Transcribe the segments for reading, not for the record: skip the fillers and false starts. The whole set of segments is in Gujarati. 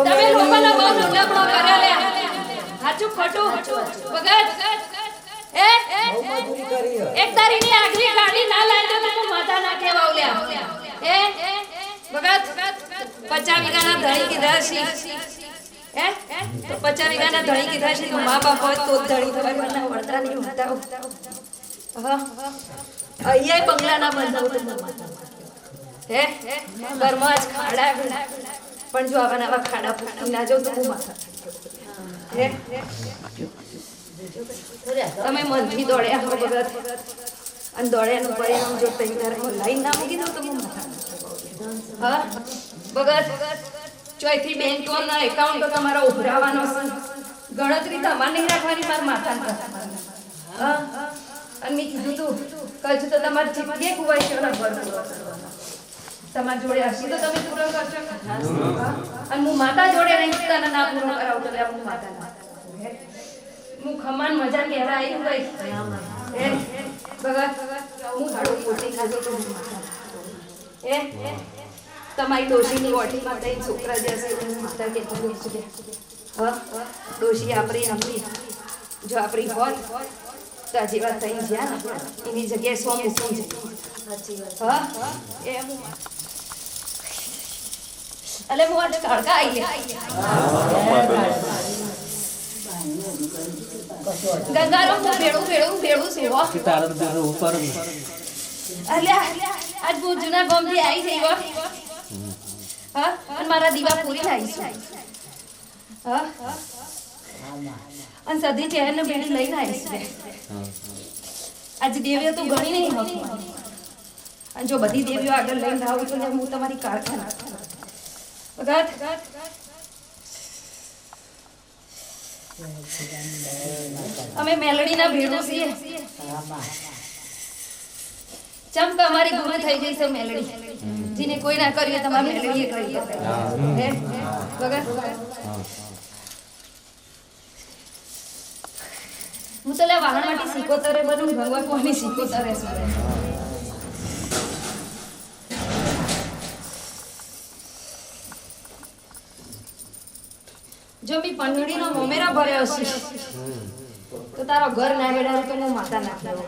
તમે લોકોનો બહુ લુલબડો કર્યો લે સાચું ખોટું વગર એક તારીની આગલી ગાડી ના લાવજો તો તું માથા ના કેવાવ લે વગર 50 વીઘાના ધણી કીધા છે તો 50 વીઘાના ધણી કીધા છે મા બાપ હોય તો ધણી થવાય બના વળતા નહીં હોતા અહીંયા બંગલા ના બંધાવ તો ઘરમાં જ ખાડા પણ જો આવા નવા ખાડા ફૂટી ના જાવ તો હું માથા તમે મનથી દોડ્યા હો ભગત અને દોડ્યાનું પરિણામ જો તૈયાર લાઈન ના મૂકી દો તો હું માથા હા ભગત ચોથી બેંકોના એકાઉન્ટ તમારા ઉભરાવાનો છે ગણતરી તમારે નહીં રાખવાની મારા માથા હા અને મેં કીધું તું કચ્છ તો તમારે જે કુવાય છે એના ભર પૂરો કરવાનો તમારી જોડે હસી તો તમે પૂરો કરશો અને હું માતા જોડે રહી તને ના પૂરો કરાવું તો હું માતા ના હું ખમાન મજા કહેવા આવ્યું ભાઈ ભગત હું હાડો પોતી ખાજો તો હું માતા તમારી ડોશીની ઓઠીમાં તઈ છોકરા જશે હું માતા કહેતો હોઉં છું હા ડોશી આપણી જો આપણી હોત તો આ જેવા થઈ ગયા એની જગ્યાએ સો મૂકી છે હા એ હું એટલે હું આજે તડકા આવી ગંગારો હું ભેળું સેવો આજ બહુ જૂના ગામથી આવી છે હા અને મારા દીવા પૂરી આવી છે હા અને સધી ચહેરને બેડી લઈને આવી છે આજે દેવીઓ તો ઘણી નહીં હોતી અને જો બધી દેવીઓ આગળ લઈને આવું તો હું તમારી કારખાના વગત અમે મેલડીના ભેડો છીએ ચમક અમારી ગુરુ થઈ ગઈ છે મેલડી જેને કોઈ ના કર્યું તમારે મેલડીએ કરી વગર હું તો વાહન માટે સિકોતરે બધું ભગવાન કોની સિકોતરે છે જો મી પંડળીનો મોમેરા ભર્યો છે તો તારો ઘર ના બેડા તો હું માતા ના દેવો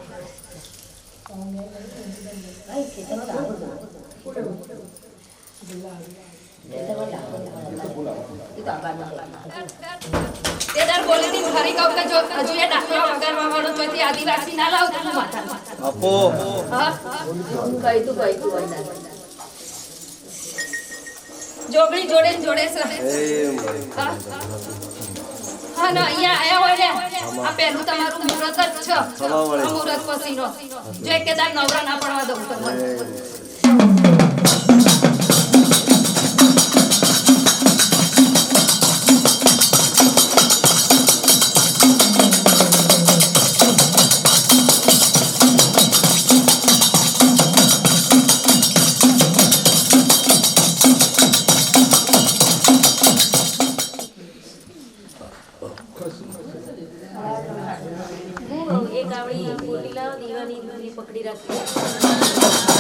તેદાર બોલીની ફરી કહું કે જો હજુ એ ડાકરા વગાડવા વાળો ચોથી આદિવાસી ના લાવ તો હું માતા આપો હા કઈ તું જોગણી જોડે છે હા ના અહીંયા આયા હોય ને આ પહેલું તમારું મુહૂર્ત જ છે મુહૂર્ત પછીનો જો એકેદાર નવરા ના પડવા દઉં તમને એક આવડી બોલી લાવ દીવાની પકડી રાખી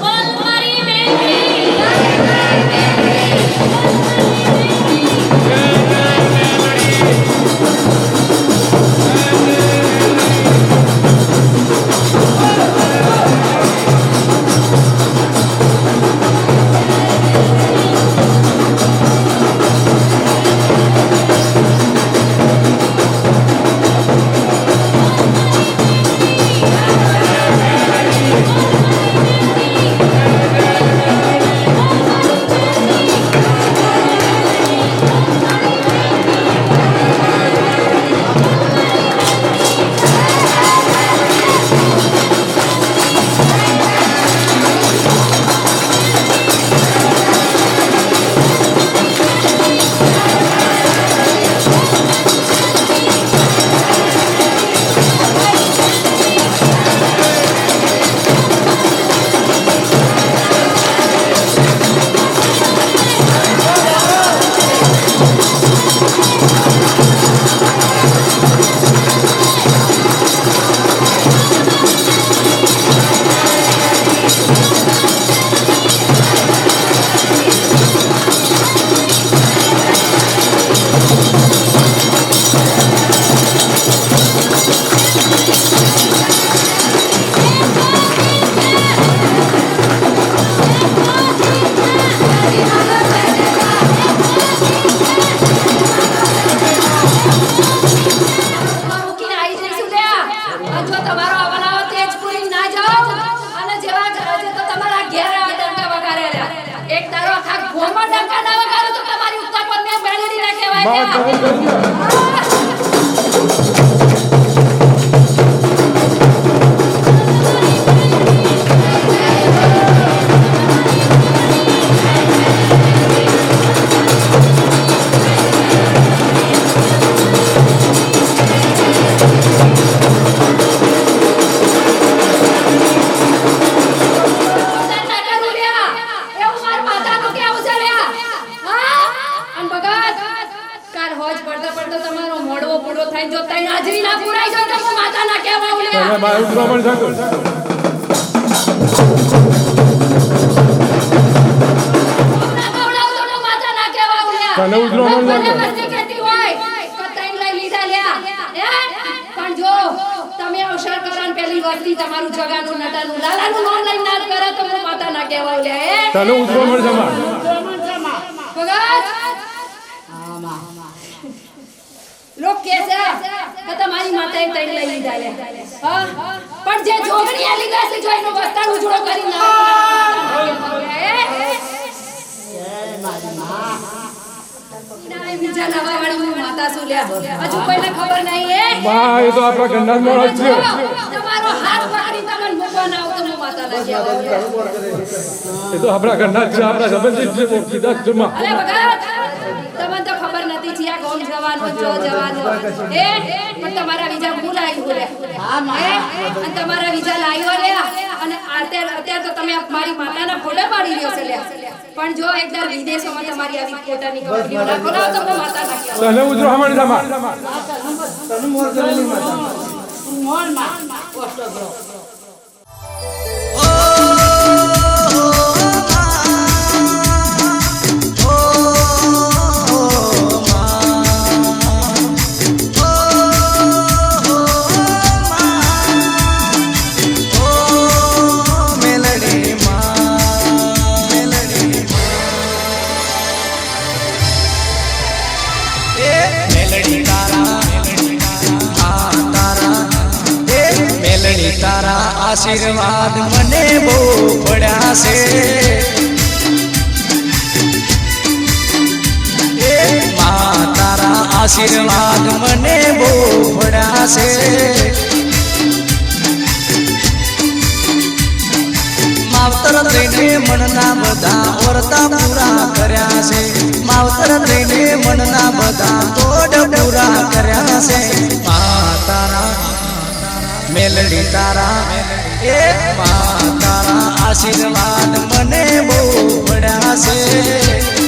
Oh, તમારું જગાનું નટાનું લાલાનું નામ લઈને નાદ કરે તો હું માતા ના કહેવાય લે તને ઉતરો મળ જમા ભગત લોક કે છે કે તમારી માતાએ તૈન લઈ લીધા લે હા પણ જે જોગણીએ લીધા છે જો એનો વસ્તાર ઉજળો કરી ના બીજા નવા વાળી માતા શું લે હજુ કોઈને ખબર નહીં હે બા એ તો આપણા ગંડા મોળ છે તમારો હાથ પકડી તમને મૂકવા ના આવ તો માતા ના કહેવાય એ તો આપણા ગંડા છે આપણા સંબંધિત છે કીધા જમા અરે ભગત તમને તો ખબર નથી થી આ કોણ જવાનો જો જવાનો હે પણ તમારા વિજા ભૂલાઈ બોલે હા હે અને તમારા વિજા લાવ્યો લે અને અત્યારે તો તમે મારી માતાના ફોટો પાડી રહ્યો છે લે પણ જો એકવાર વિદેશોમાં તમારી આવી ફોટાની કંપનીઓ ના ખોલાવ તો માતા ના કહેવાય તને ઉતરો હમણ જમા તને મોર કરેલી માતા મોર માં પોસ્ટ કરો આશીર્વાદ મને બહુ પડ્યા છે મા તારા આશીર્વાદ મને બહુ પડ્યા છે માવતર થઈને મનના બધા ઓરતા પૂરા કર્યા છે માવતર થઈને મનના બધા તોડ પૂરા કર્યા છે મા તારા મેલડી તારા એ મા તારા આશીર્વાદ મને બહુ પડ્યા છે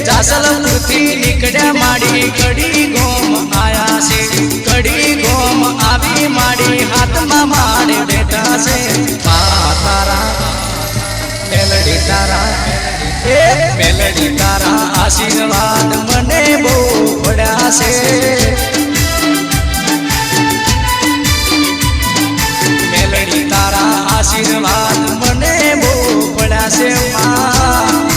જાસલપુરથી નીકળ્યા માડી કડી ગોમ આયા છે કડી ગોમ આવી માડી હાથમાં માડી બેઠા છે મા તારા મેલડી તારા એ મેલડી તારા આશીર્વાદ મને બહુ પડ્યા છે મેલડી તારા આશીર્વાદ મને બહુ પડ્યા છે મા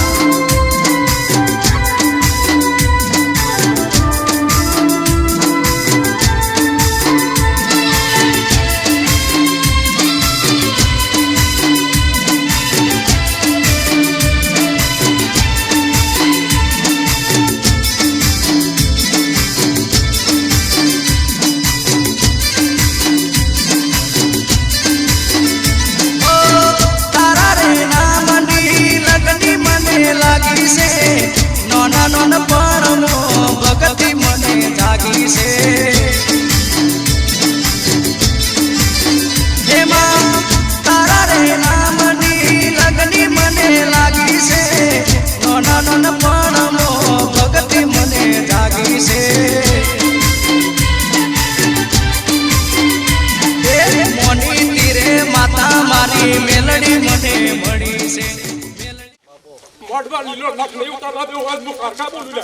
લીલો નખ નહીં ઉતારવા દેવો આજ હું કારકા બોલું લે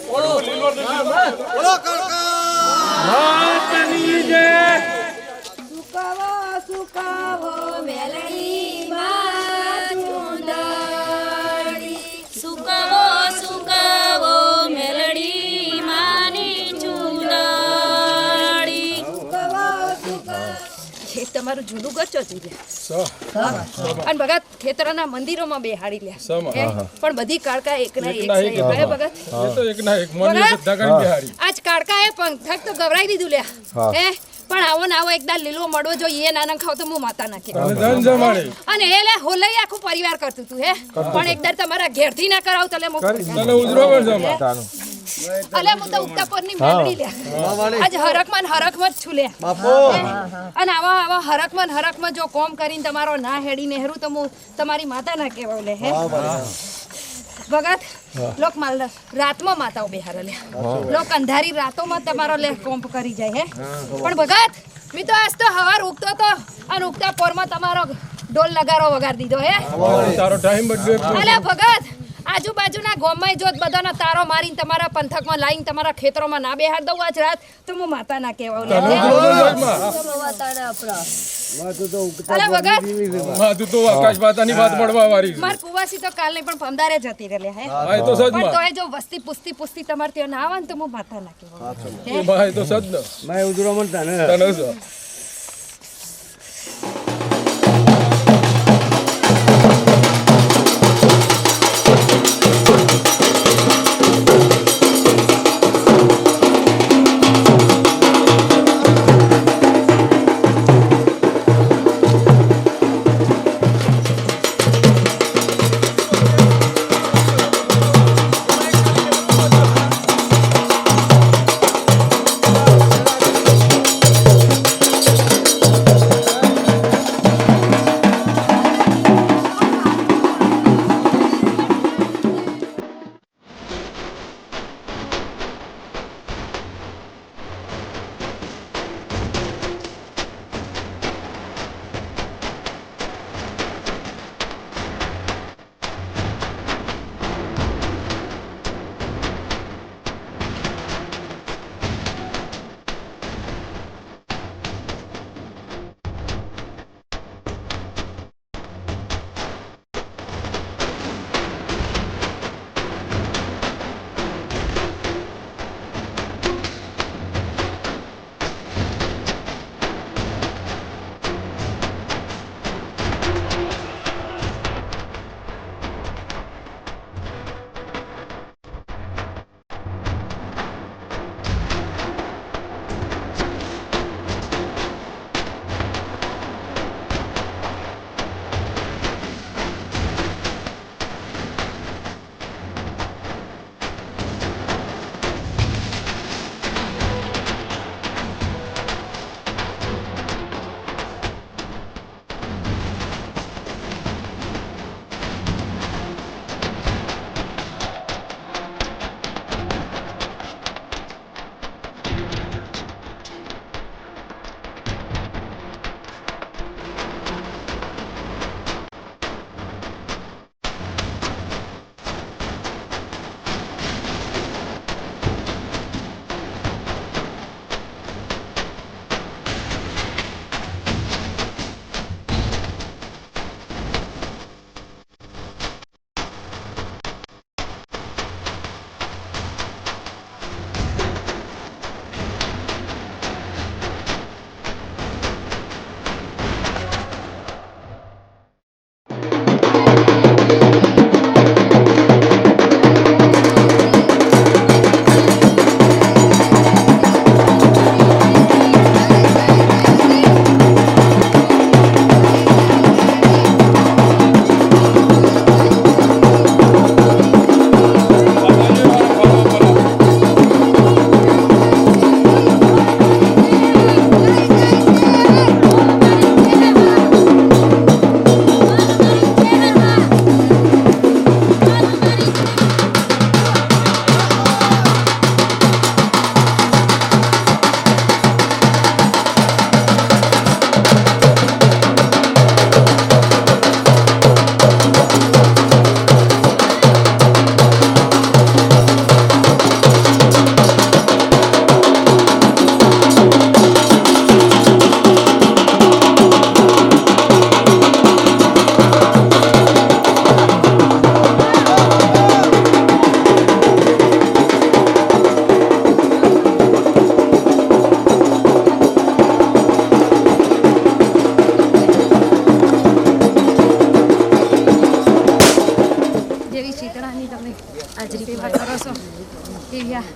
ઓળો લીલો નહીં બોલો કાકા માતની જય સુકાવો મેલડી માં ચુંદડી સુકાવો મેલડી માની ચૂંદડી. એ તમારું જૂનું ગચો થઈ ગયા અને ભગત ખેતરોના મંદિરોમાં બેહાડી લે પણ બધી કાળકા એકના એક છે હે ભગત એ તો એક ના એક મન શ્રદ્ધા કરી બિહારી આજ કાળકા એ પંથક તો ગવરાઈ દીધું લે હે પણ આવો ને આવો એકદા લીલો મળવો જોઈએ એ નાના ખાવ તો હું માતા નાખી અને ધન જમાડે અને એ લે હોલઈ આખું પરિવાર કરતું તું હે પણ એકદર તમારા ઘેરથી ના કરાવ તો લે તને ઉજરો પણ જમા અલે હું તો ઉગતા પરની મેળડી લે આજ હરકમાં છું લે અને આવા હરકમાં જો કોમ કરીને તમારો ના હેડી નેહરું તો હું તમારી માતા ના કહેવાવ લે હે ભગત લોક માલ રાતમાં માતાઓ બેહારે લે લોક અંધારી રાતોમાં તમારો લે કોમ્પ કરી જાય હે પણ ભગત મી તો આજ તો હવાર ઉગતો તો અને ઉગતા પોરમાં તમારો ઢોલ નગારો વગાડી દીધો હે તારો ટાઈમ બદલ્યો અલે ભગત આજુબાજુના ગામમાં જોત બધાનો તારો મારીને તમારા પંથકમાં લાઈન તમારા ખેતરોમાં ના બેહાર દઉં આજ રાત તો હું માતા ના કહેવાવ લે અલે ભગત માતું તો આકાશ માતાની વાત પડવા વાળી માર કુવાસી તો કાલ નહીં પણ પમદારે જતી રહે હે હા એ તો સજ પણ માં તોય જો વસ્તી પુસ્તી તમારે ત્યાં ના આવે ને તો હું માતા ના કહેવાવ એ ભાઈ તો સજ ને મેં ઉજરો મનતા ને તને સજ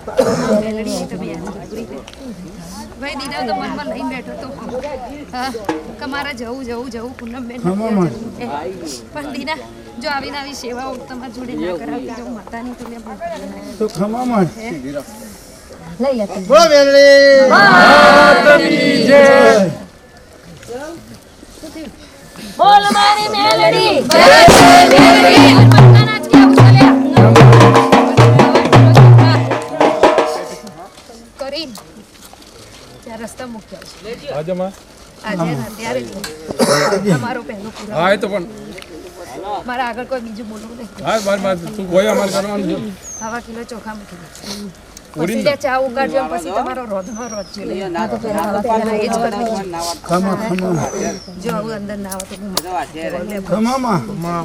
અલ્યા મેલડી તમે યાદ પૂરી ભાઈ દીદા તો મનમાં લઈને બેઠો તો હા તમારે જવું પૂનમબેન પણ દીના જો આવીને આવી સેવાઓ તમારી જોડે ના કરાવતી તો માતાની તો લે તો ખમામાં લઈ લે બોલ વેલડી માતાની જય બોલ મારી મેલડી કરી ત્યાં રસ્તા મૂક્યા છે આજે માં આજે અત્યારે તમારો પહેલો પૂરો હા એ તો પણ મારા આગળ કોઈ બીજું બોલવું નહીં હા બાર તું કોઈ અમાર કરવાનું છે હવા કિલો ચોખા મૂકી દે પછી ત્યાં ચા ઉગાડજો અને પછી તમારો રોધનો રોધજો એ જ કરવું ખમા જો આવું અંદર ના આવે તો ખમામાં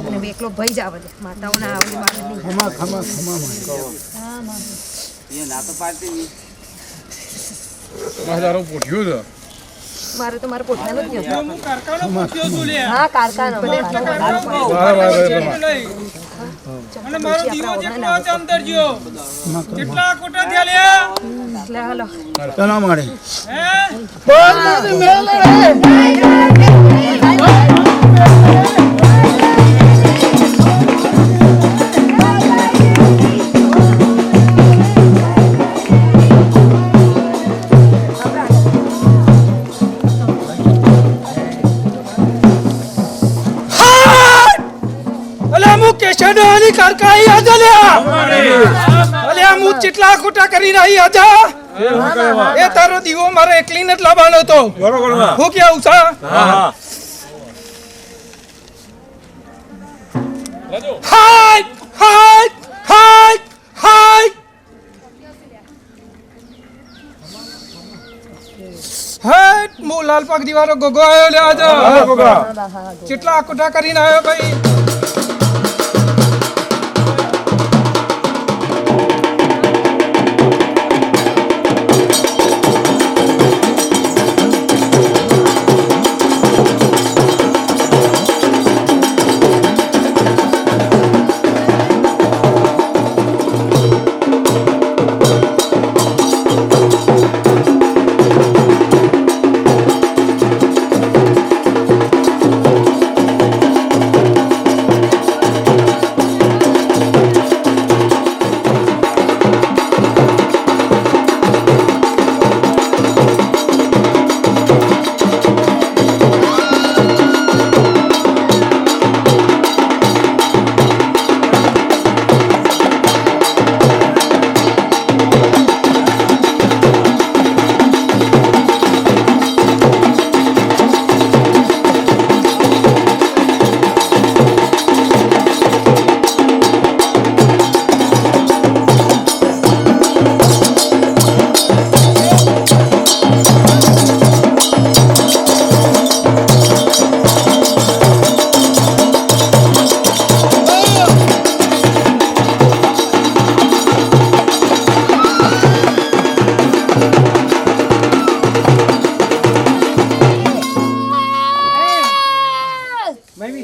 અને એકલો ભઈ જ આવે છે માતાઓના આવે મારે નહીં ખમામાં મારો પોઠ્યો છે મારે તો મારા પોતાનો જ નથી હું કારખાનો પૂછ્યો છું લે હા કારખાનો અને મારો દીવો જેટલો છે અંદર જો કેટલા કોટા થયા લે એટલે હાલો ચલા મારે હે કેશડાની કારકાઈ આજા અલે આ હું કેટલા ખોટા કરી રહી આજા એ તારો દીવો મારે એકલીને જ લાવવાનો હતો બરોબર હું કેવું છે હા હાય હાય હાય હાય હાય મો લાલ પાક દીવારો ગોગો આયો લે આજા કેટલા ખોટા કરીને આવ્યો ભાઈ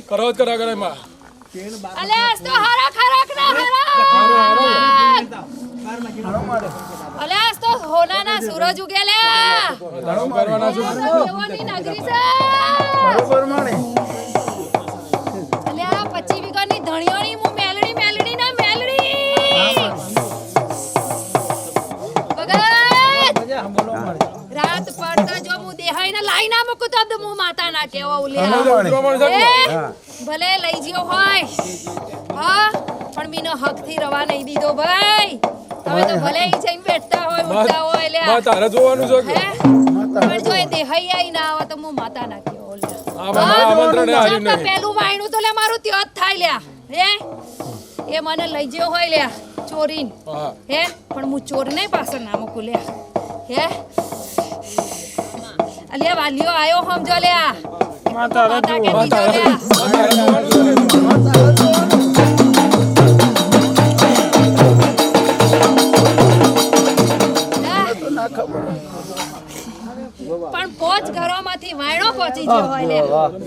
કરો કરા કરે માં અલે આજ તો હરખ હરખ ના હરખ અલે આજ તો હોનાના સૂરજ ઉગેલા દાડો કરવાના છે દેવોની નગરી છે બરોબર માણે અલે આ 25 વીઘાની ધણિયોની હું મેલડી ના મેલડી રાત પડતા જો હું દેહાઈને લાઈ ના મૂકું તો હું માતા ના કેવો ઉલ્યા ભલે લઈ જ્યો હોય હા પણ મીનો હક થી રવા નહીં દીધો ભાઈ તમે તો ભલે ઈ જઈને બેઠતા હોય ઉઠતા હોય લે માં તારે જોવાનું છે કે પણ જો એ દેહાઈ આઈ ના આવે તો હું માતા ના કેવો ઉલ્યા આમંત્રણ આલ્યું નહીં પેલું વાયણું તો લે મારું ત્યો જ થાય લ્યા હે એ મને લઈ જ્યો હોય લ્યા ચોરીન હે પણ હું ચોર નહીં પાછળ ના મૂકું લ્યા હે અલ્યા વાલીઓ આયો સમજો લ્યા માતા કે દીજો લ્યા પણ પોચ ઘરોમાંથી વાયણો પહોંચી ગયો હોય લે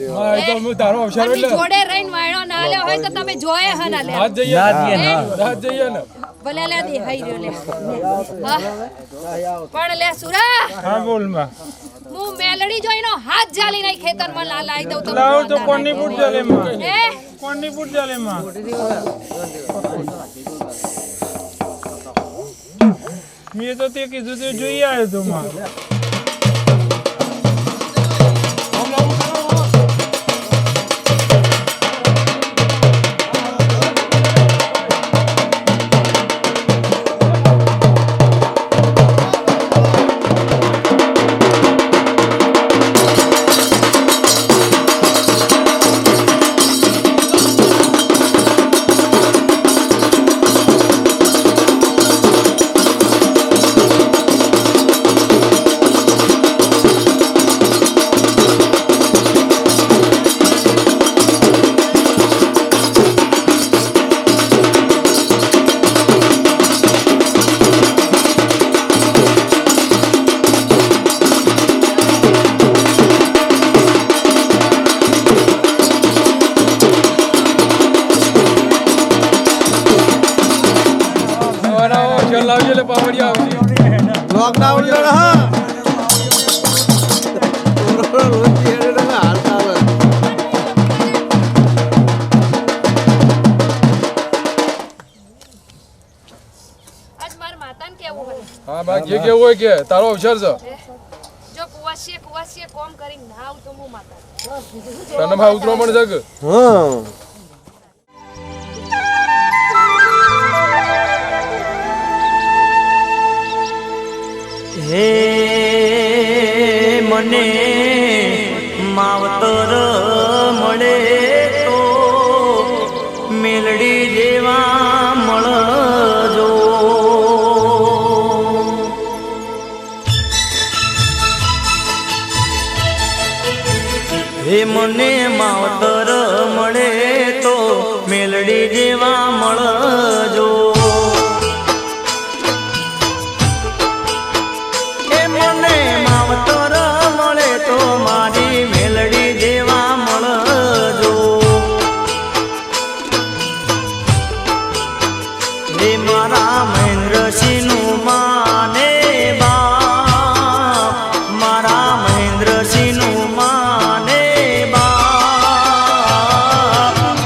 હા એ તો હું તારો અવસર પણ એટલે જોડે રહીને વાયણો ના લે હોય તો તમે જોયે હના લે રાત જઈએ ને ભલે લે દેખાઈ રહ્યો લે હા? પણ લે સુરા હા બોલ માં હું મેલડી જોઈનો હાથ જાલી નહીં ખેતરમાં લાઈ દઉં તો લાવ તો કોની પૂછ ચાલે માં હે કોની પૂછ ચાલે માં મેં તો તે કીધું તે જોઈ આવ્યો તો માં લાવજે લે પાવડિયા લોકડાઉન હા રોજ હેડે હાલતા આવે આજ માર માતાને કેવું હોય હા બા જે કેવું હોય કે તારો અવસર છે જો કુવાસીએ કોમ કરી ના આવ તો હું માતા તને માં ઉતરો પણ જગ હા હે મને માવતર મળે તો મેલડી જેવા મળજો હે મને માવતર મળે તો મેલડી જેવા મળજો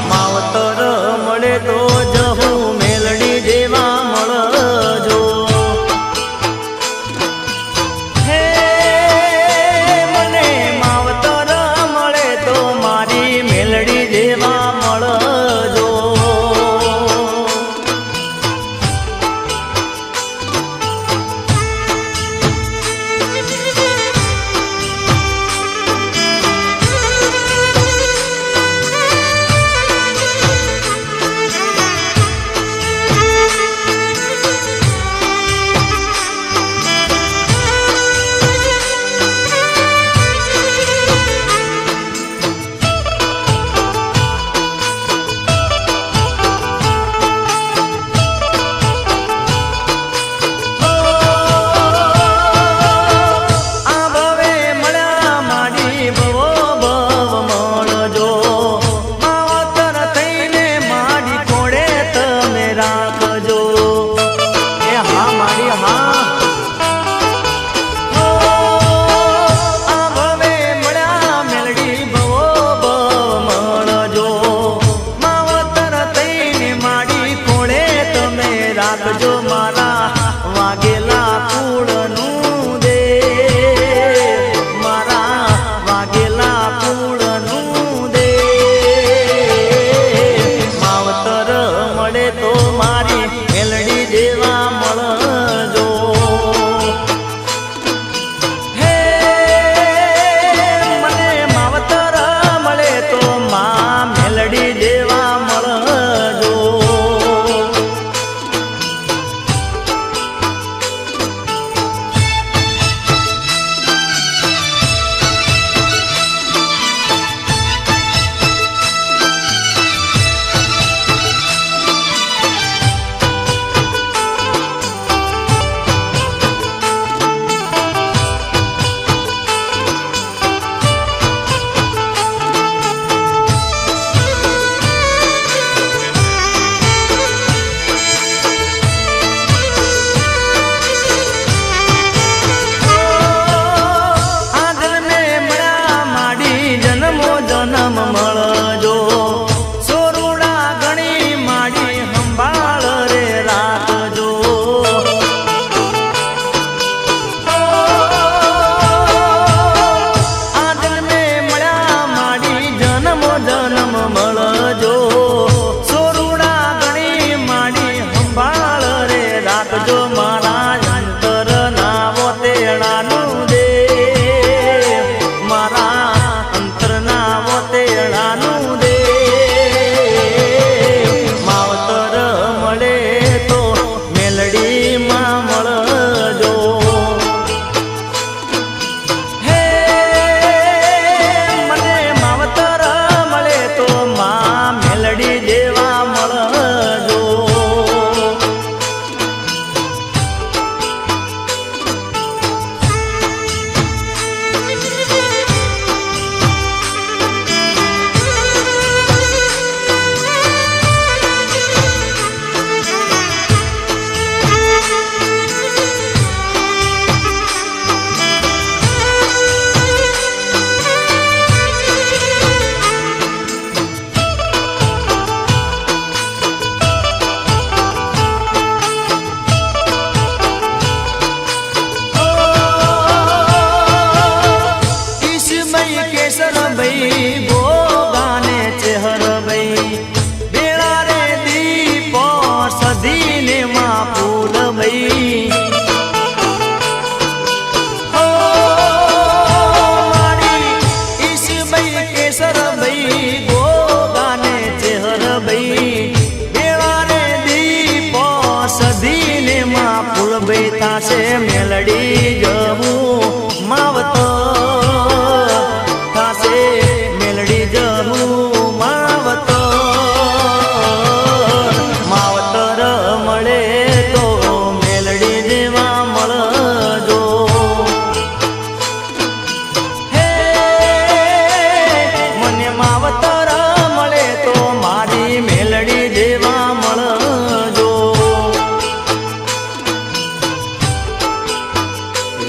માવતર મળે તો જહું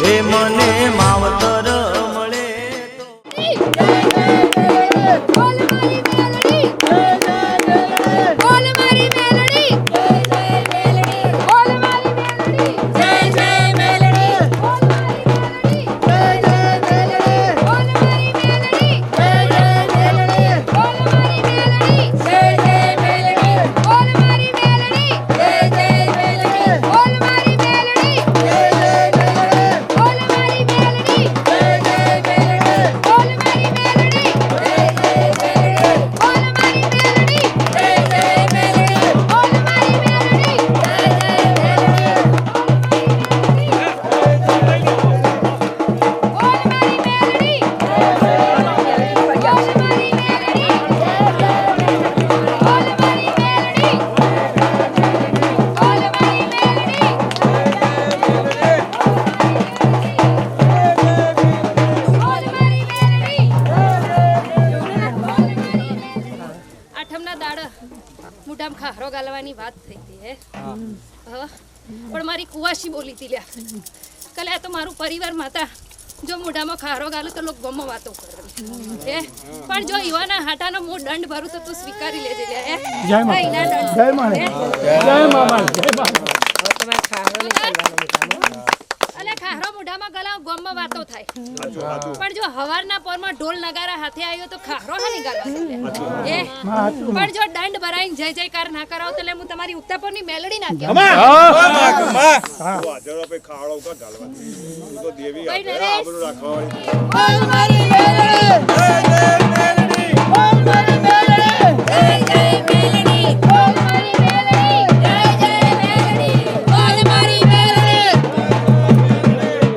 એ મને માવતર મળે તો બોલ મારી મેલડી બોલ મારી મેલડી બોલ મારી મેલડી જય જય મેલડી બોલ મારી મેલડી જય જય મેલડી બોલ મારી મેલડી જય જય મેલડી બોલ મારી મેલડી જય જય મેલડી બોલ મારી મેલડી જય જય મેલડી બોલ મારી મેલડી જય જય મેલડી બોલ મારી મેલડી જય જય મેલડી બોલ મારી મેલડી જય જય મેલડી બોલ મારી મેલડી જય જય મેલડી બોલ મારી મેલડી આઠમના દાડા મોઢામાં ખારો ગાલવાની વાત થઈ હતી હે પણ મારી કુવાશી બોલી હતી લ્યા કલે આ તો મારું પરિવાર માતા જો મોઢામાં ખારો ગાલું તો લોકો ગમો વાતો કરે હે પણ જો યુવાના હાટાનો મો દંડ ભરું તો તું સ્વીકારી લેજે લ્યા હે જય મા. કઈ ના દંડ જય માને. હે? જય મામા જય મામા. અલે ખારો મોઢામાં ગલાવ ગમમાં વાતો થાય પણ જો હવારના પોરમાં ઢોલ નગારા હાથે આવ્યો તો ખારો હાની ગાલવા એ પણ જો દંડ ભરાઈને જય જયકાર ના કરાવ તો લે હું તમારી ઉક્તાપોરની મેલડી ના કહું ભાઈ નરેશ બોલ મારી મેલડી બોલ મારી મેલડી જય જય મેલડી બોલ મારી મેલડી જય જય મેલડી બોલ મારી મેલડી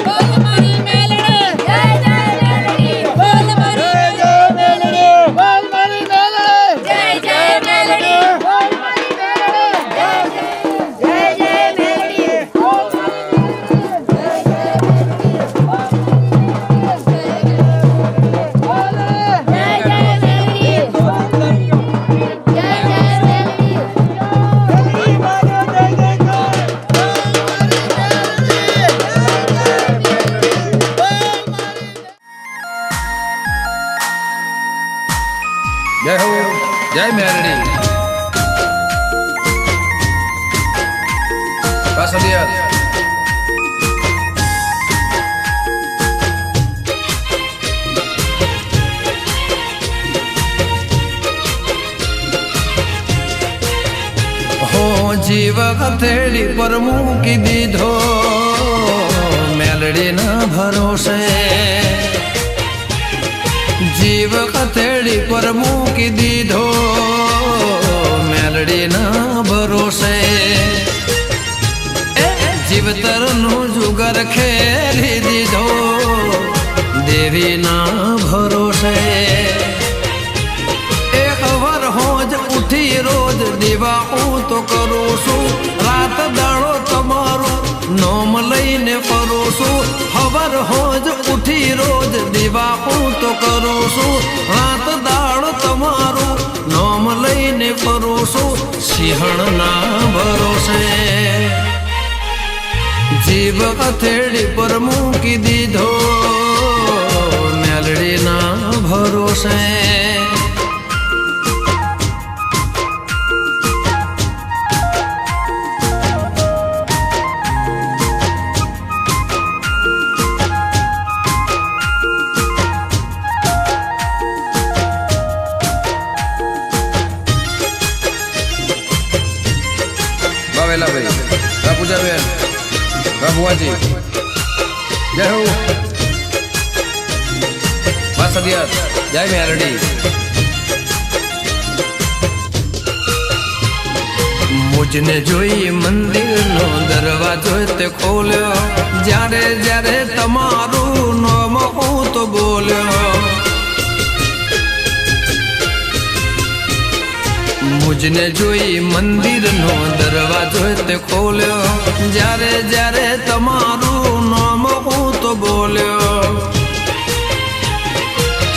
બોલ મારી મેલડી જય જય મેલડી બોલ મારી મેલડી બોલ મારી મેલડી જય જય મેલડી બોલ મારી મેલડી જય જય મેલડી બોલ જય હો જય મેરડી. પાસડિયા હો જીવ હથેળી પર મૂકી દીધો મેલડીના ભરોસે જીવ હથેળી પર મૂકી દીધો મેલડીના ભરોસે જીવતરનું જુગર ખેરી દીધો દેવીના ભરોસે ખબર હોજ ઉઠી રોજ દીવા હું તો કરું છું રાત દાડો તમારું નોમ લઈને ફરું છું ખબર હોજ ઉઠી રોજ દીવા હું તો કરું છું રાત દાડો તમારું નોમ લઈને ફરું છું સિંહણના ભરોસે જીવ હથેળી પર મૂકી દીધો મેલડીના ભરોસે ભાઈ રાપુજાબેન રાભુઆજી જય હો પાસડિયા જય મેરડી. મુજને જોઈ મંદિરનો દરવાજો તે ખોલ્યો જ્યારે જ્યારે તમારું નામ હું તો બોલ્યો મુજને જોઈ મંદિરનો દરવાજો તે ખોલ્યો જ્યારે જ્યારે તમારું નામ હું તો બોલ્યો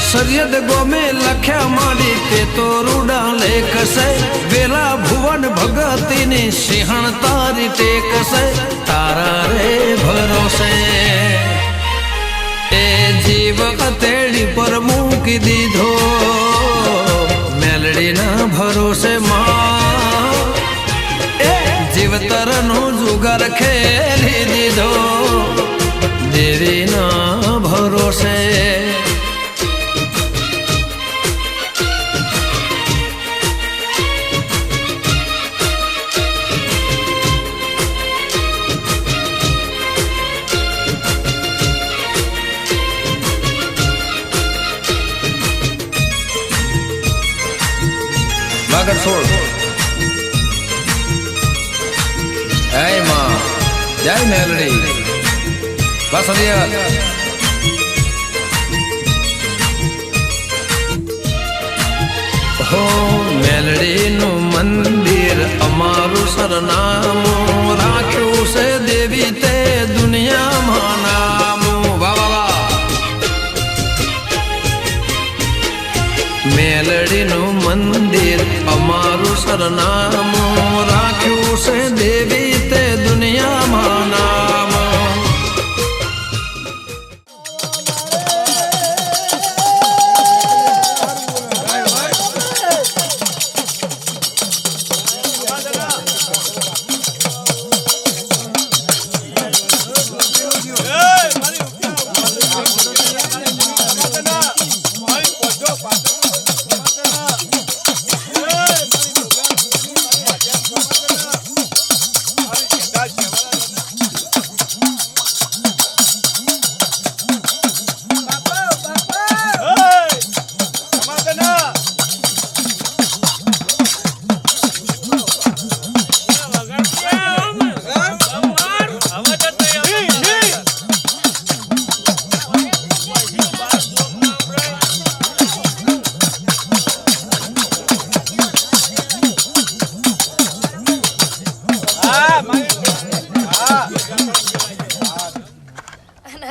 સરિયદ ગોમે લખ્યા મારી તે તો રૂડા લેખ છે વેલા ભુવન ભગતીની સિંહણ તારી ટેક છે તારા રે ભરોસે એ જીવ હથેળી પર મૂકી દીધો મેલડીના ભરોસે માં એ જીવતરનો જુગાર ખેલી દીધો દેવીના ભરોસે Makan Sol. Hey ma, jai Melody. Basadia. हो मेलडी નું મંદિર અમારું સરનામું રાખ્યું છે દેવી તે દુનિયામાં નામું વાહ વાહ વાહ મેલડી નું મંદિર અમારું સરનામું રાખ્યું છે દેવી તે દુનિયામાં નામ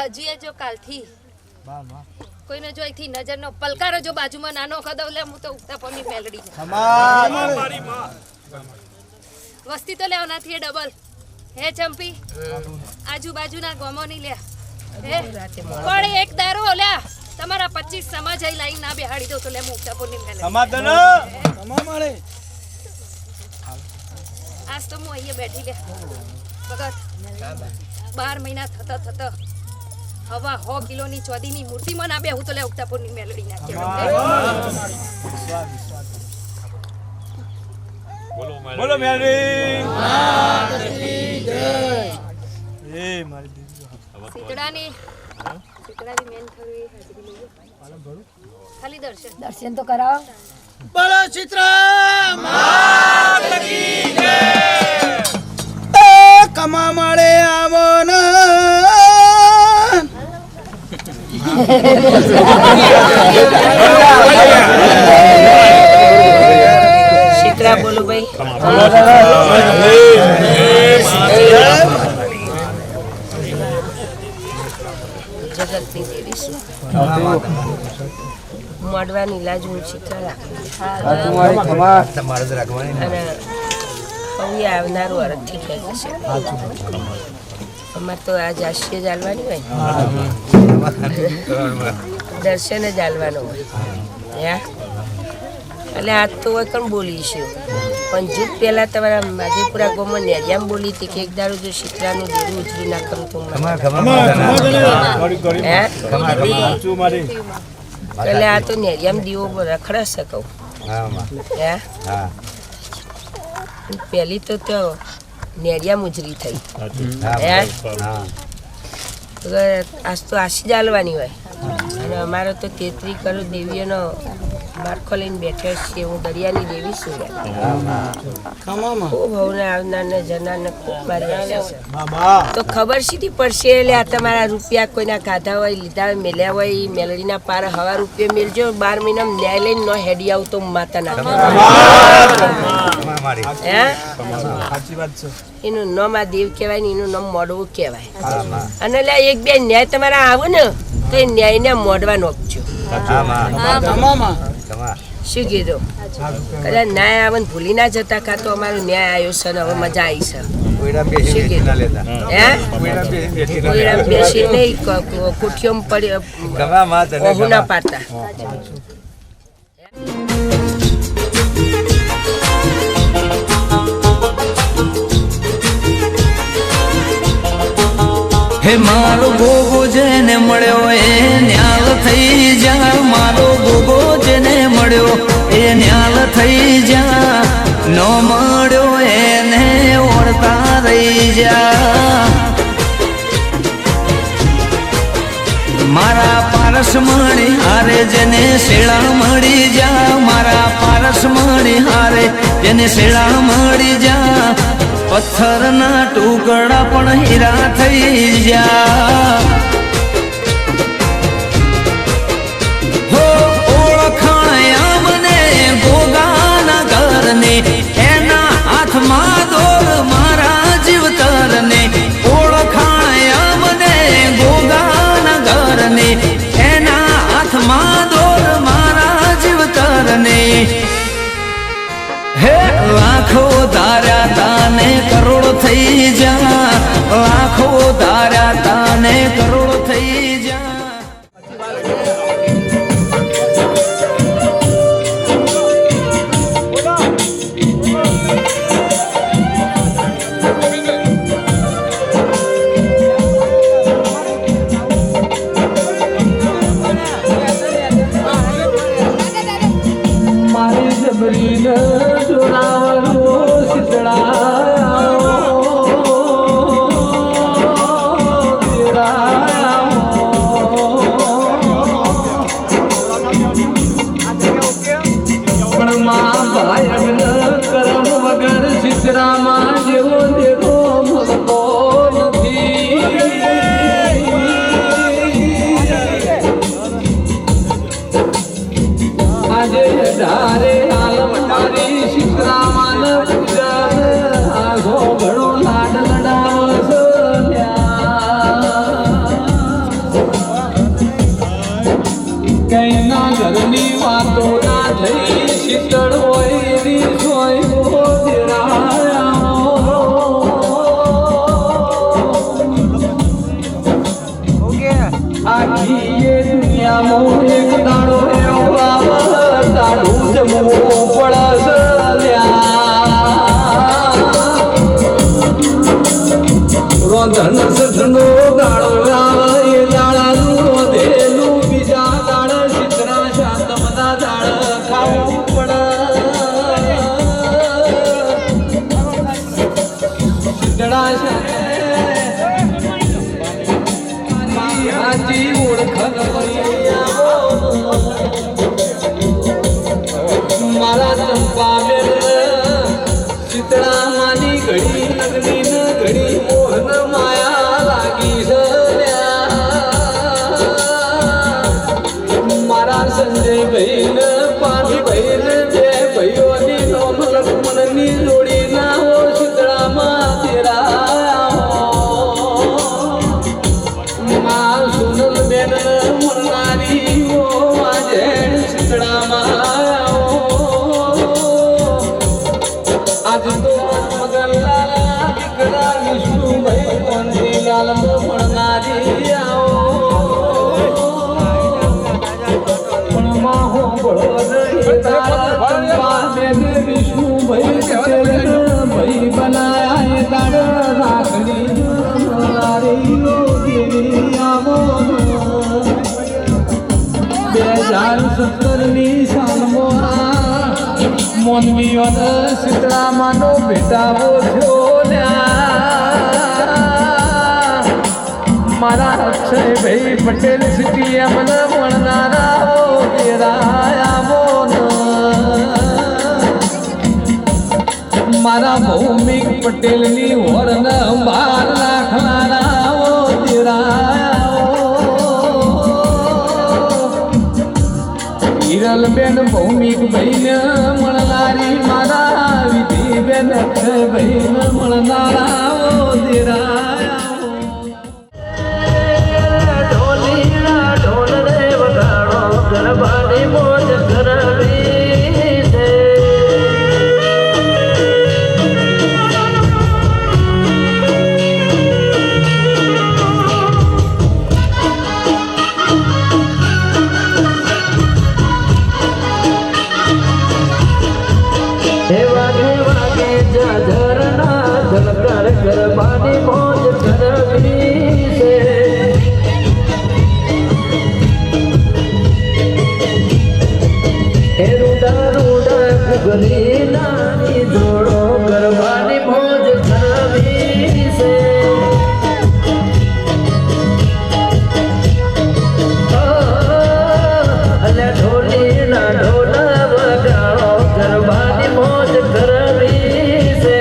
હજી જો કાલથી કોઈને જો અહીંથી નજરનો પલકારો જો બાજુમાં નાનો કદવ લે હું તો ઉગતા પમની મેલડી વસ્તી તો લેવનાથી ડબલ હે ચંપી આજુબાજુના ગોમોની લે હે પણ એક દારો લે તમારા 25 સમાજ આઈ લાઈન ના બેહાડી દો તો લે હું ઉગતા પમની મેલડી આજ તો હું અહીંયા બેઠી લે ભગત 12 મહિના થતા હવા 100 કિલોની ચોદીની મૂર્તિમાં ના બેહું તો લે ઉગતાપુરની મેલડી નાખે બોલો મેલડી એ મારી દીદી સીતડાની મેન થવી હાજરી લઈએ ખાલી દર્શન તો કરાવો બોલો ચિત્રા માત કી જય કમા મળે આવો ને શીતળા બોલો ભાઈ જગતની દેવી છું મોડવાની લાજ હું શીતળા અને હવે આવનારું અરજથી થઈ જશે અમારે તો આજ આશીએ ચાલવાની હોય દર્શન જ ચાલવાનું હોય એટલે આજ તો હોય પણ બોલીશું પણ જૂથ પહેલા તમારા માધેપુરા ગામમાં નેજામ બોલી હતી કે એક દાડો જો શીતળાનું દેવું ઉજરી ના કરું તો એટલે આ તો નેજામ દીવો રખડા શકું હે પહેલી તો નેરિયા મુજરી થઈ આજ તો આશી ચાલવાની હોય અને અમારે તો 33 કરોડ દેવીઓનો માળખો લઈને બેઠ્યો છીએ હું દરિયાની દેવી છું ખૂબ હવને આવનારને જનારને ખૂબ મારી આશા છે તો ખબર સીધી પડશે એટલે આ તમારા રૂપિયા કોઈના ખાધા હોય લીધા હોય મેલ્યા હોય મેલડીના પાર હવા રૂપિયા મેળજો 12 મહિના ન્યાય લઈને ન હેડી આવું તો માતા નાખે એનું નામ આ દેવ કહેવાય ને એનું નામ મોડવું કહેવાય અને એટલે એક બે ન્યાય તમારા આવે ને તો એ ન્યાયને મોડવા નોખજો શું કીધું કદાચ ન્યાય આવે ને ભૂલી ના જતા કાં તો અમારો ન્યાય આવ્યો છે ને હવે મજા આવી છે શું કીધું હે કોઈડા બેસી નહીં કુઠિયોમાં પડી ઓહુ ના પાડતા હે મારો ગોગો જેને મળ્યો એ ન્યાલ થઈ જા મારો ગોગો જેને મળ્યો એ ન્યાલ થઈ જા નો મળ્યો એને ઓળતા રહી જા મારા પારસ મળી હારે જેને શેળા મળી જા મારા પારસ મળી હારે જેને શેળા મળી જા પથ્થરના ટુકડા પણ હીરા થઈ જા હો ઓળખાયા મને ગોગાના ઘરને એના હાથમાં દોર મારા જીવતરને ઓળખાયા મને ગોગાના ઘરને એના હાથમાં દોર મારા જીવતરને હે લાખો ધાર્યા તાને કરોડ થઈ જા લાખો ધાર્યા તાને કરોડ થઈ જા મારી જબરીને જોરાવરો પણ માં ભાઈ કરમ વગર સિદ્ધરામા જેવો દેખો મળતો નથી આજે ધારે આલમ તારી સિદ્ધરામાન પૂજન આઘો ઘણો લાડ લડાવસ કઈના ઘરની વાતો ના થઈ શીતળ હોય એની સોય આખી એ દુનિયામાં એક દાડો એવો આવે તારું જમવું પડસ રોધન સઠનો દાડો આવે એ દાડાનું રોધેલું બીજા દાડ શીતળા શાંતમના દાડ ખાવું પડે શીતળા હાજી ઓળખન મારા ચંપા બેન શીતળા માની ઘડી લગ્ની ન ઘડી મોહન માયા લાગી છે મારા સંજય ભાઈ ને પાણી ભાઈ ને બે ભાઈઓની નોમ લક્ષ્મણની જોડી ના હો શીતળામાં તેરા માં સુનલ બેન મળનારી હો આજે શીતળામાં આજ તો મગનલાલા દીકરા વિષ્ણુભાઈ કોંતીલાલ મળનારી આવો પણ માહો બળદ વિષ્ણુભાઈ ભાઈ બનાયા એ દાડ રાખડી મળનારી દેવી આવો 2017ની સાલમાં મોનવીઓને શીતળામાનો ભેટાવો થયો મારા અક્ષયભાઈ પટેલ સિટી અમને મળનારા આવો મારા ભૌમિક પટેલની હોરન 12 લાખના હિરલબેન ભૌમિક ભાઈને મળનારી મારા વિધિબેન અક્ષયભાઈને મળનારા ઢોલીના ઢોલ રે વગાડો ગરબાની મોજ કરવી છોકરી નાની જોડો ગરબાની મોજ કરવી છે અલે ઢોલી ના ઢોલ વગાડો ગરબાની મોજ કરવી છે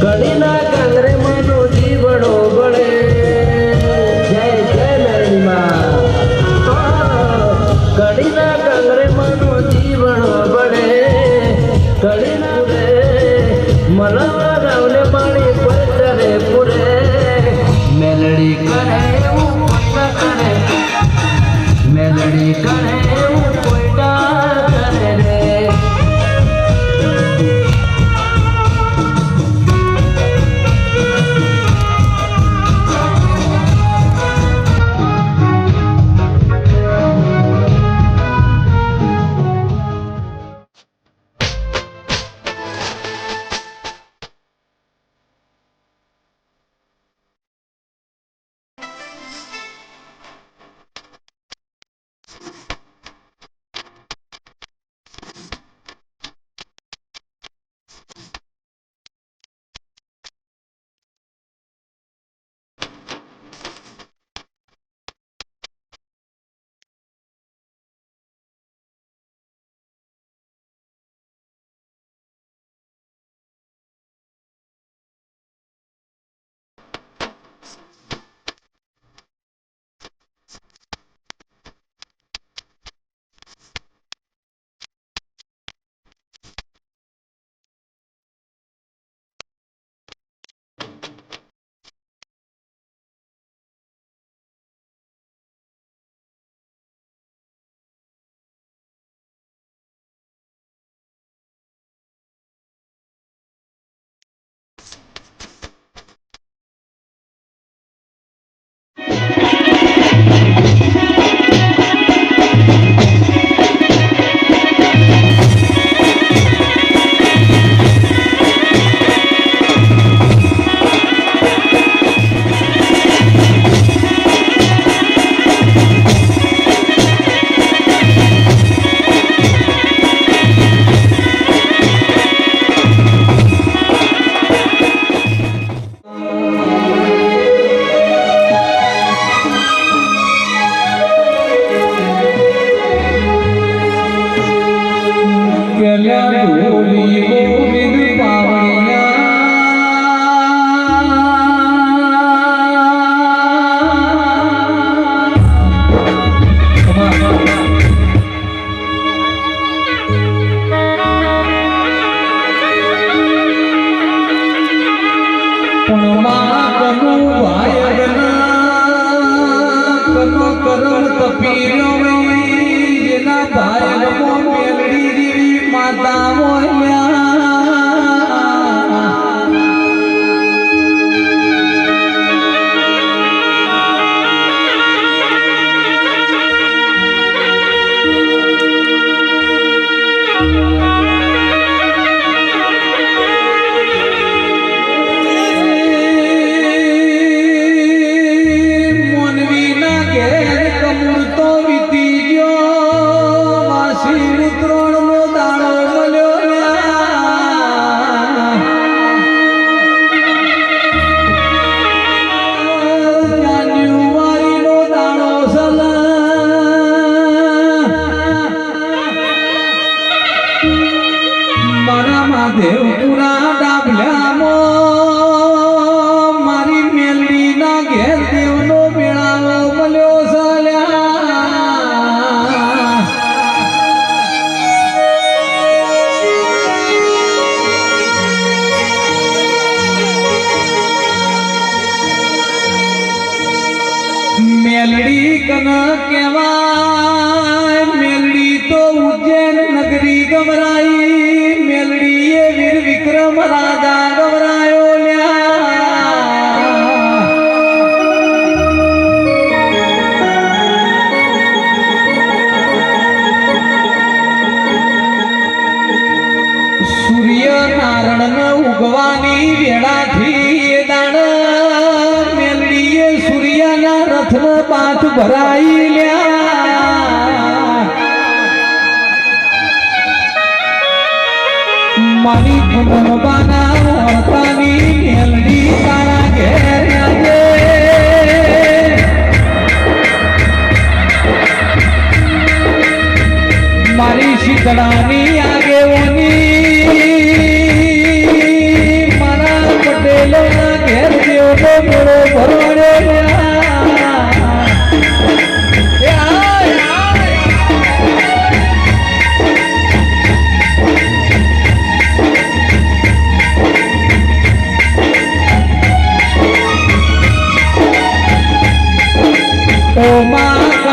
કડીના કાંગરે માનો જીવડો બળે જય જય મેળીમાં કડીના કાંગરે માનો જીવડો બળે કડીના રે મનવા રાવને પાણી પચરે પૂરે મેલડી કરે એવું કોઈ ના કરે મેલડી કરે એવું કોઈ ના કરે રે દેવપુરા ડાબલામાં મારી મેલડી ના ઘેર દેવનો મેળાવો મળ્યો સાલ્યા મેલડી કન કહેવાય મેલડી તો ઉજ્જૈન નગરી ગમરાઈ મેલડી એ વીર વિક્રમ રાજા ગમરાયો પાઠ ભરાઈ લ્યા મારી કુંભાના વર્તાની મેલડી તારા ઘેર આજે મારી શીતળાની આગેવાની મારા પટેલોના ઘેર દેવનો મેળો ભરવાડે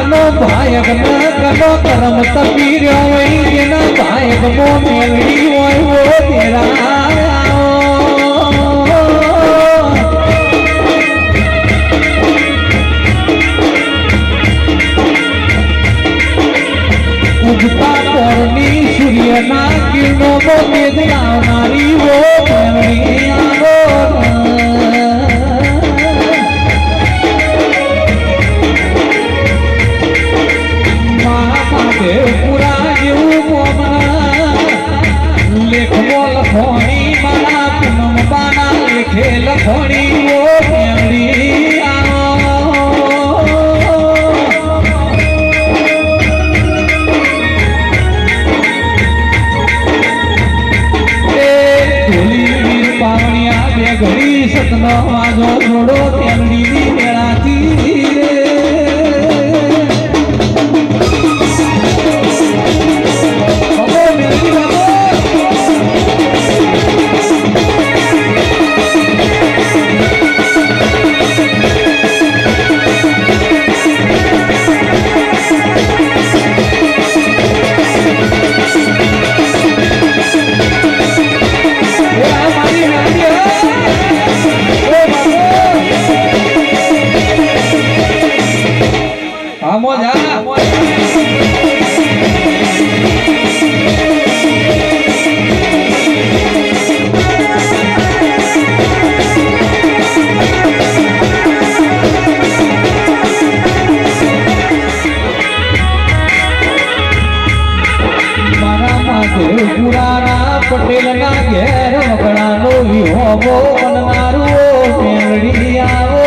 કનો ભાયક ન કનો કરમ તપી રહ્યો હોય જેના ભાયક મો મેલડી હોય વો તેરા ઉગતા પોરની સૂર્યના કિરણો મો મેઘ લાવનારી વો મેલડી આવો પૂરા જેવું મોમના લેખવો લખોણી મારા પૂનમ બાના લેખે લખોણી ઓ મેમડી પાવણિયા બે ઘડી સતનો વાજો જોડો મેમડીની મેળાથી પુરાના પટેલના ઘેર વગડાનો વિહોબો બનનારું મેલડી આવો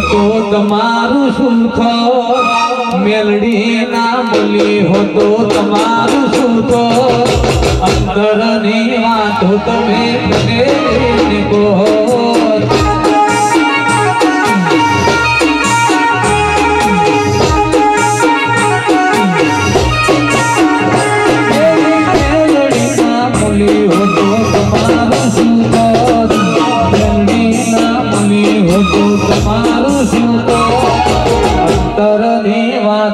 તો તમારું શું થો મેલડી ના બોલી હો તો તમારું શું થો અંદરની વાતો તમે મને કહો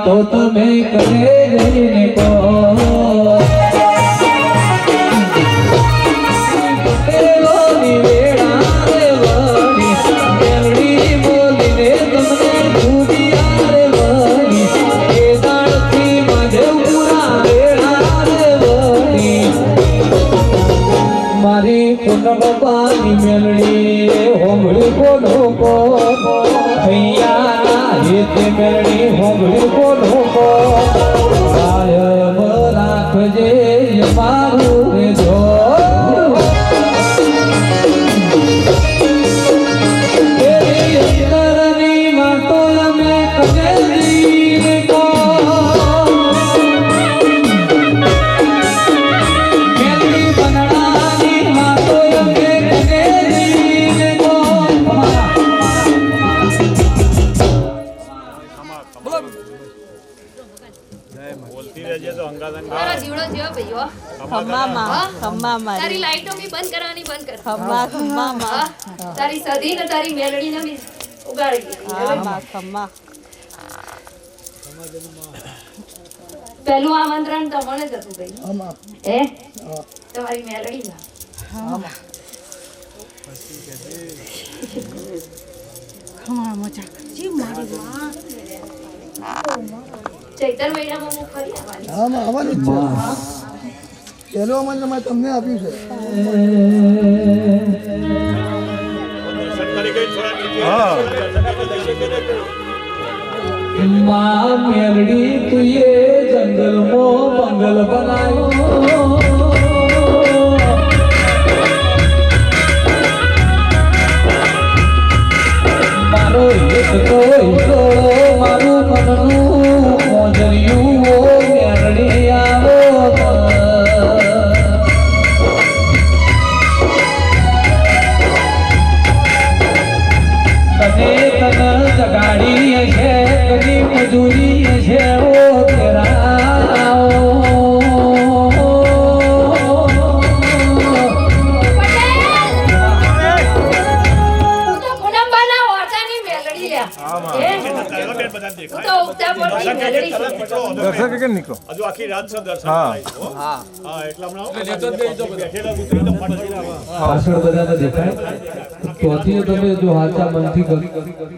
तो तुम्हें करे जईने को तेरो निवेड़ा रे वणी मेलडी बोली रे तुमने भूदिया रे वणी के दाड़ती मजे पूरा वेड़ा रे वणी मारी पूनम पानी मेलडी होंगड़ी बोलो को भैया हेते मेलडी होंगड़ी बोलो को कायम राखजे मारू रे जो तेरी अंदरनी वातो में कजरी को मेलडी बनडानी वातो में कजरी को બોલતી રહેજે તો અંગા તારા જીવડો જેવો ભઈઓ તારી લાઈટો બી બંધ કરવાની બંધ કર હા? તારી સધી ને તારી મેલડી ને બી ઉગાડી પહેલું આમંત્રણ તમને જ હતું ભાઈ હે તમારી મેલડી ના ચૈતર મહિનામાં હું ફરી આવવાની પહેલો આમંત્રણ મેં તમને આપ્યું છે દર્શન કરી ગઈ થોડા નીચે माँ मेलडी तुये जंगल मो मंगल बनायो मारो एक तो ईश्वरो मारू मननु मोजरियू वो मेलडी आवो तने तन जगाड़ी है कदी मजूरी है वो तेरा દર્શન કે નીકળો હજુ આખી રાત છે દર્શન હા એટલા હમણાં બેઠેલા ઉતરી તો પાછળ બધાને દેખાય ત્યાંથી તમે જો હાચા મનથી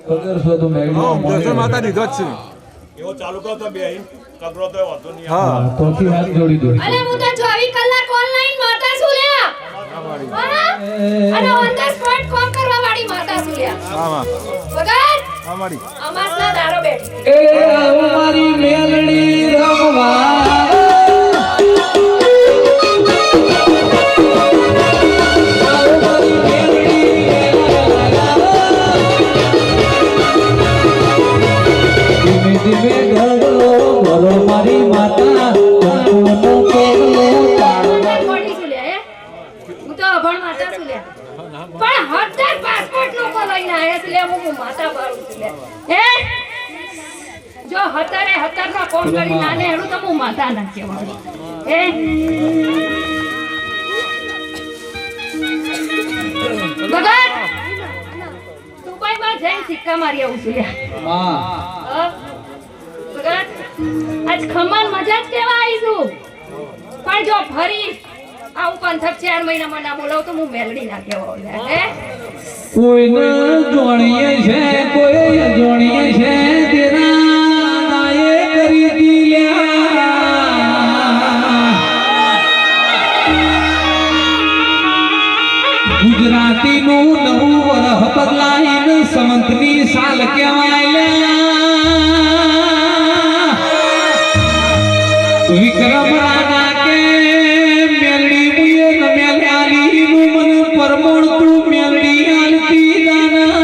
કરશો તો મેળવી માતા દીધો જ છે એવો ચાલુ કરો તો બે કબરો તો વાતો નહીં હા ત્યાંથી હાથ જોડી દો અરે હું તો 24 કલાક ઓનલાઈન માતા છું લ્યા અને ઓન ધ સ્પોટ કોમ કરવા વાળી માતા છું લ્યા વગર અમારી અમાસના દારો બેઠી એ અમારી મેલડી રમવા ધીમે ઘડો ભરો મારી માતા કંકુનો કેલો મોટી છું લ્યા હું તો અભણ માતા છું લ્યા પણ હજાર પાસપોર્ટ લોકો લઈને આયા છે લ્યા હું માતા પાડું છું લ્યા હે જો હતારે હતારમાં કોમ કરી નાને હેડું તો હું માતા ના કહેવાનું હે ભગત દુબઈમાં જઈને સિક્કા મારી આવું છું લ્યા માં ભગત આજ ખમણ મજા જ કેવા આવી છું પણ જો ફરી આવું પંથક 4 મહિનામાં ના બોલાવ તો હું મેલડી ના કહેવા હે કોઈને જોણીએ છે કોઈ જોણીએ છે તેના નાએ કરી દીલ્યા ગુજરાતીનું નવું વરહ બદલાઈને સંવંતની સાલ કહેવાય વિક્રમ રાણા કે મેલડી મુએ ન મેલાલી નું મન પરમોણ તું મેલડી આલતી દાના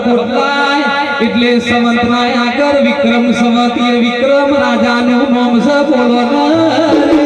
પોટલાય એટલે સંવતના આગળ વિક્રમ સંવત એ વિક્રમ રાજાનું નામ છે બોલો ને